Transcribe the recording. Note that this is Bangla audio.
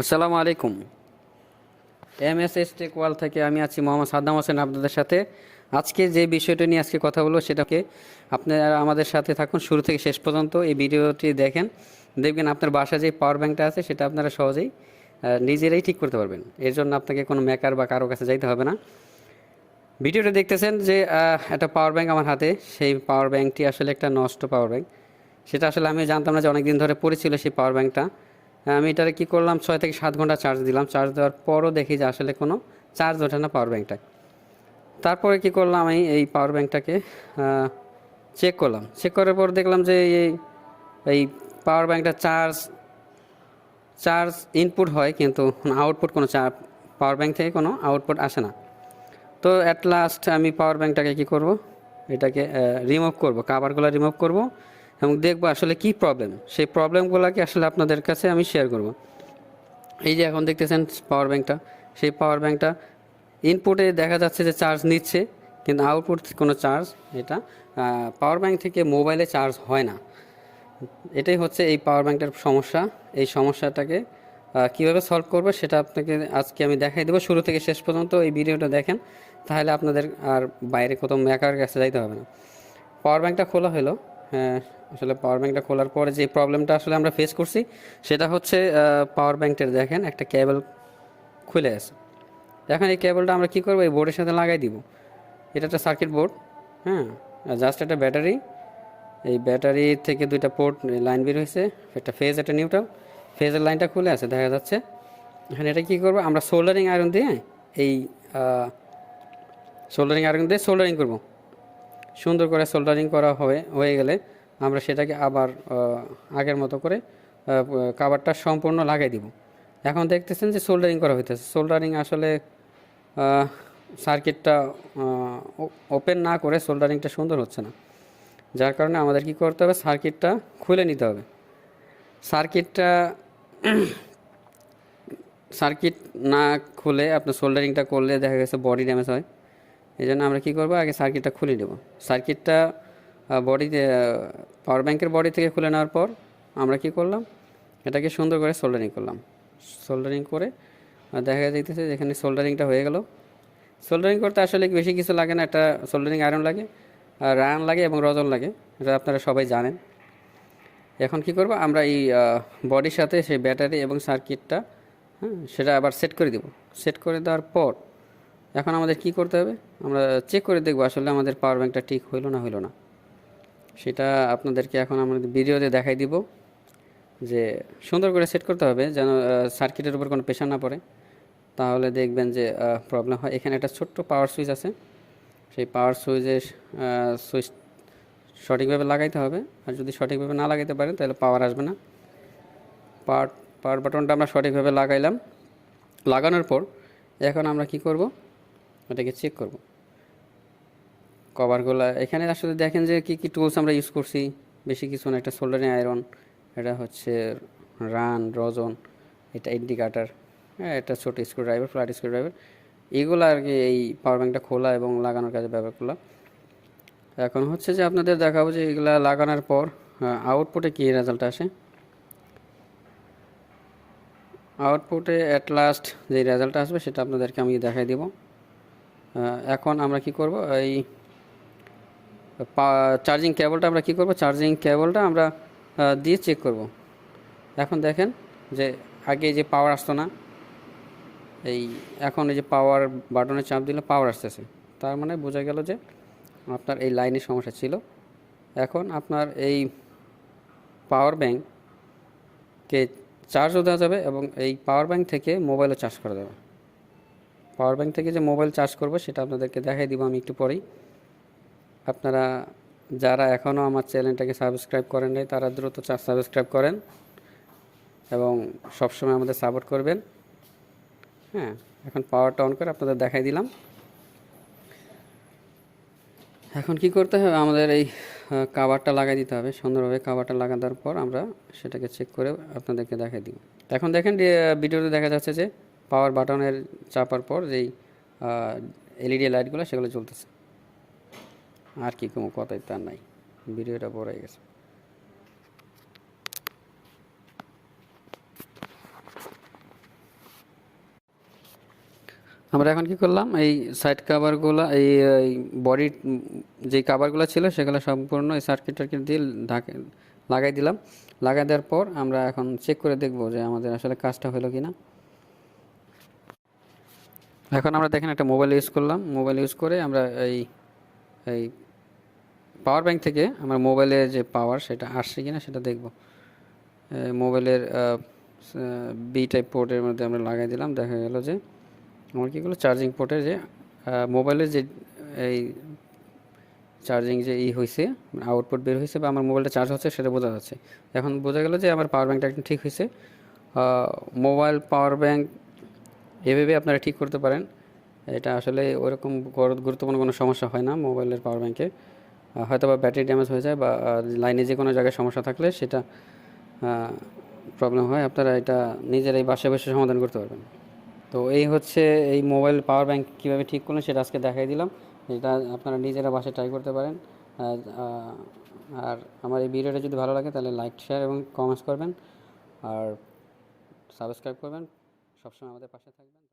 আসসালামু আলাইকুম। MSH টেক ওয়ার্ল্ড থেকে আমি আছি মোহাম্মদ সাদ্দাম হোসেন আপনাদের সাথে। আজকে যে বিষয়টা নিয়ে আজকে কথা বলবো সেটাকে আপনারা আমাদের সাথে থাকুন শুরু থেকে শেষ পর্যন্ত এই ভিডিওটি দেখেন। দেখবেন আপনার বাসায় যে পাওয়ার ব্যাংকটা আছে সেটা আপনারা সহজেই নিজেরাই ঠিক করতে পারবেন। এর জন্য আপনাকে কোনো মেকার বা কারো কাছে যাইতে হবে না। ভিডিওটা দেখতেছেন যে একটা পাওয়ার ব্যাংক আমার হাতে, সেই পাওয়ার ব্যাংকটি আসলে একটা নষ্ট পাওয়ার ব্যাংক। সেটা আসলে আমি জানতাম না যে অনেক দিন ধরে পড়েছিল সেই পাওয়ার ব্যাংকটা। আমি এটারে কী করলাম, 6 থেকে 7 ঘন্টা চার্জ দিলাম। চার্জ দেওয়ার পরও দেখি যে আসলে কোনো চার্জ ওঠে না পাওয়ার ব্যাংকটায়। তারপরে কী করলাম, আমি এই পাওয়ার ব্যাংকটাকে চেক করলাম। চেক করার পর দেখলাম যে এই পাওয়ার ব্যাংকটা চার্জ ইনপুট হয়, কিন্তু আউটপুট কোনো পাওয়ার ব্যাংক থেকে কোনো আউটপুট আসে না। তো অ্যাট লাস্ট আমি পাওয়ার ব্যাংকটাকে কী করব, এটাকে রিমুভ করব, কাভারগুলো রিমুভ করব এবং দেখব আসলে কি প্রবলেম। সেই প্রবলেমগুলোকে আসলে আপনাদের কাছে আমি শেয়ার করব। এই যে এখন দেখতেছেন পাওয়ার ব্যাংকটা, সেই পাওয়ার ব্যাংকটা ইনপুটে দেখা যাচ্ছে যে চার্জ নিচ্ছে, কিন্তু আউটপুট কোনো চার্জ, এটা পাওয়ার ব্যাংক থেকে মোবাইলে চার্জ হয় না। এটাই হচ্ছে এই পাওয়ার ব্যাংকটার সমস্যা। এই সমস্যাটাকে কীভাবে সলভ করবো সেটা আপনাকে আজকে আমি দেখাই দেবো। শুরু থেকে শেষ পর্যন্ত এই ভিডিওটা দেখেন, তাহলে আপনাদের আর বাইরে কোথাও মেকার কাছে যাইতে হবে না। পাওয়ার ব্যাংকটা খোলা হলো। আসলে পাওয়ার ব্যাংকটা খোলার পরে যে প্রবলেমটা আসলে আমরা ফেস করছি সেটা হচ্ছে পাওয়ার ব্যাংকটার দেখেন একটা কেবল খুলে আছে। এখন এই কেবলটা আমরা কী করবো, এই বোর্ডের সাথে লাগাই দিব। এটা একটা সার্কিট বোর্ড, হ্যাঁ, জাস্ট একটা ব্যাটারি। এই ব্যাটারি থেকে দুইটা পোর্ট লাইন বের হয়েছে, একটা ফেজ একটা নিউট্রাল। ফেজের লাইনটা খুলে আছে দেখা যাচ্ছে। এখানে এটা কী করবো, আমরা সোল্ডারিং আয়রন দিয়ে এই সোল্ডারিং করব। সুন্দর করে সোল্ডারিং করা হয়ে গেলে আমরা সেটাকে আবার আগের মতো করে কাভারটা সম্পূর্ণ লাগাই দিব। এখন দেখতেছেন যে সোল্ডারিং করা হইতেছে। সোল্ডারিং আসলে সার্কিটটা ওপেন না করে সোল্ডারিংটা সুন্দর হচ্ছে না, যার কারণে আমাদের কি করতে হবে, সার্কিটটা খুলে নিতে হবে। সার্কিট না খুলে আপনার সোল্ডারিংটা করলে দেখা গেছে বডি ড্যামেজ হয়। এই জন্য আমরা কী করবো, আগে সার্কিটটা খুলে নেব। সার্কিটটা বডিতে পাওয়ার ব্যাংকের বডি থেকে খুলে নেওয়ার পর আমরা কি করলাম, এটাকে সুন্দর করে সোল্ডারিং করলাম। সোল্ডারিং করে দেখা যাইতেছে যেখানে সোল্ডারিংটা হয়ে গেল। সোল্ডারিং করতে আসলে বেশি কিছু লাগে না, একটা সোল্ডারিং আয়রন লাগে, রান লাগে এবং রজন লাগে, এটা আপনারা সবাই জানেন। এখন কি করব, আমরা এই বডির সাথে সেই ব্যাটারি এবং সার্কিটটা, সেটা আবার সেট করে দেব। সেট করে দেওয়ার পর এখন আমাদের কি করতে হবে, আমরা চেক করে দেখব আসলে আমাদের পাওয়ার ব্যাংকটা ঠিক হইলো না হইলো না। সেটা আপনাদেরকে এখন আমাদের ভিডিওতে দেখাই দিব, যে সুন্দর করে সেট করতে হবে যেন সার্কিটের উপর কোনো প্রেশার না পড়ে, তাহলে দেখবেন যে প্রবলেম হয়। এখানে একটা ছোট্ট পাওয়ার সুইচ আছে, সেই পাওয়ার সুইচ সঠিকভাবে লাগাইতে হবে। আর যদি সঠিকভাবে না লাগাইতে পারেন তাহলে পাওয়ার আসবে না। পাওয়ার বাটনটা আমরা সঠিকভাবে লাগাইলাম। লাগানোর পর এখন আমরা কি করব, এটাকে চেক করব কভারগুলো। এখানে আসলে দেখেন যে কী টুলস আমরা ইউজ করছি, বেশি কিছু না। একটা সোল্ডারিং আয়রন, এটা হচ্ছে রান, রজন, এটা ইন্ডিকেটার, হ্যাঁ, এটা ছোটো স্ক্রুড্রাইভার, ফ্ল্যাট স্ক্রুড্রাইভার, এগুলো আর কি এই পাওয়ার ব্যাংকটা খোলা এবং লাগানোর কাজে ব্যবহার করলাম। এখন হচ্ছে যে আপনাদের দেখাবো যে এগুলা লাগানোর পর আউটপুটে কী রেজাল্ট আসে। আউটপুটে অ্যাট লাস্ট যে রেজাল্ট আসবে সেটা আপনাদেরকে আমি দেখাই দেব। এখন আমরা কি করব, এই চার্জিং কেবলটা আমরা কি করব, চার্জিং কেবলটা আমরা দিয়ে চেক করব। এখন দেখেন যে আগে যে পাওয়ার আসতো না, এখন এই যে পাওয়ার বাটনে চাপ দিলে পাওয়ার আসতেছে, তার মানে বোঝা গেল যে আপনার এই লাইনের সমস্যা ছিল। এখন আপনার এই পাওয়ার ব্যাংককে চার্জও দেওয়া যাবে এবং এই পাওয়ার ব্যাংক থেকে মোবাইলও চার্জ করা যাবে। পাওয়ার ব্যাংক থেকে যে মোবাইল চার্জ করব সেটা আপনাদেরকে দেখাই দিব আমি একটু পরেই। আপনারা যারা এখনও আমার চ্যানেলটাকে সাবস্ক্রাইব করেন নাই তারা দ্রুত সাবস্ক্রাইব করেন এবং সবসময় আমাদের সাপোর্ট করবেন। হ্যাঁ, এখন পাওয়ারটা অন করে আপনাদের দেখাই দিলাম। এখন কি করতে হবে, আমাদের এই কাভারটা লাগাই দিতে হবে সুন্দরভাবে। কাভারটা লাগানোর পর আমরা সেটাকে চেক করে আপনাদেরকে দেখাই দিব। এখন দেখেন ভিডিওতে দেখা যাচ্ছে যে পাওয়ার বাটনের চাপার পর যেই এলইডি লাইটগুলো সেগুলো জ্বলতেছে। আর কি কোনো কথাই তার নাই, ভিডিওটা বড় হয়ে গেছে। আমরা এখন কি করলাম, এই সাইড কাভারগুলো, এই বডির যে কাভারগুলো ছিল সেগুলো সম্পূর্ণ এই সার্কিট টার্কিট দিয়ে ঢাকে লাগাই দিলাম। লাগাই দেওয়ার পর আমরা এখন চেক করে দেখব যে আমাদের আসলে কাজটা হলো কি না। এখন আমরা দেখেন একটা মোবাইল ইউজ করলাম, মোবাইল ইউজ করে আমরা এই এই পাওয়ার ব্যাংক থেকে আমার মোবাইলের যে পাওয়ার সেটা আসছে কিনা সেটা দেখব। মোবাইলের বি টাইপ পোর্টের মধ্যে আমরা লাগাই দিলাম, দেখা গেল যে আমার কী করলো, চার্জিং পোর্টের যে মোবাইলের যে এই চার্জিং যে হয়েছে, আউটপুট বের হয়েছে বা আমার মোবাইলটা চার্জ হচ্ছে সেটা বোঝা যাচ্ছে। এখন বোঝা গেল যে আমার পাওয়ার ব্যাংকটা একদম ঠিক হয়েছে। মোবাইল পাওয়ার ব্যাংক এভাবে আপনারা ঠিক করতে পারেন। এটা আসলে ওরকম গুরুত্বপূর্ণ কোনো সমস্যা হয় না মোবাইলের পাওয়ার ব্যাংকে। হয়তো বা ব্যাটারি ড্যামেজ হয়ে যায় বা লাইনে যে কোনো জায়গায় সমস্যা থাকলে সেটা প্রবলেম হয়, আপনারা এটা নিজেরাই বাসায় বসে সমাধান করতে পারবেন। তো এই হচ্ছে এই মোবাইল পাওয়ার ব্যাংক কীভাবে ঠিক করলেন সেটা আজকে দেখাই দিলাম। এটা আপনারা নিজেরা বাসায় ট্রাই করতে পারেন। আর আমার এই ভিডিওটা যদি ভালো লাগে তাহলে লাইক, শেয়ার এবং কমেন্টস করবেন, আর সাবস্ক্রাইব করবেন। সবসময় আমাদের পাশে থাকবেন।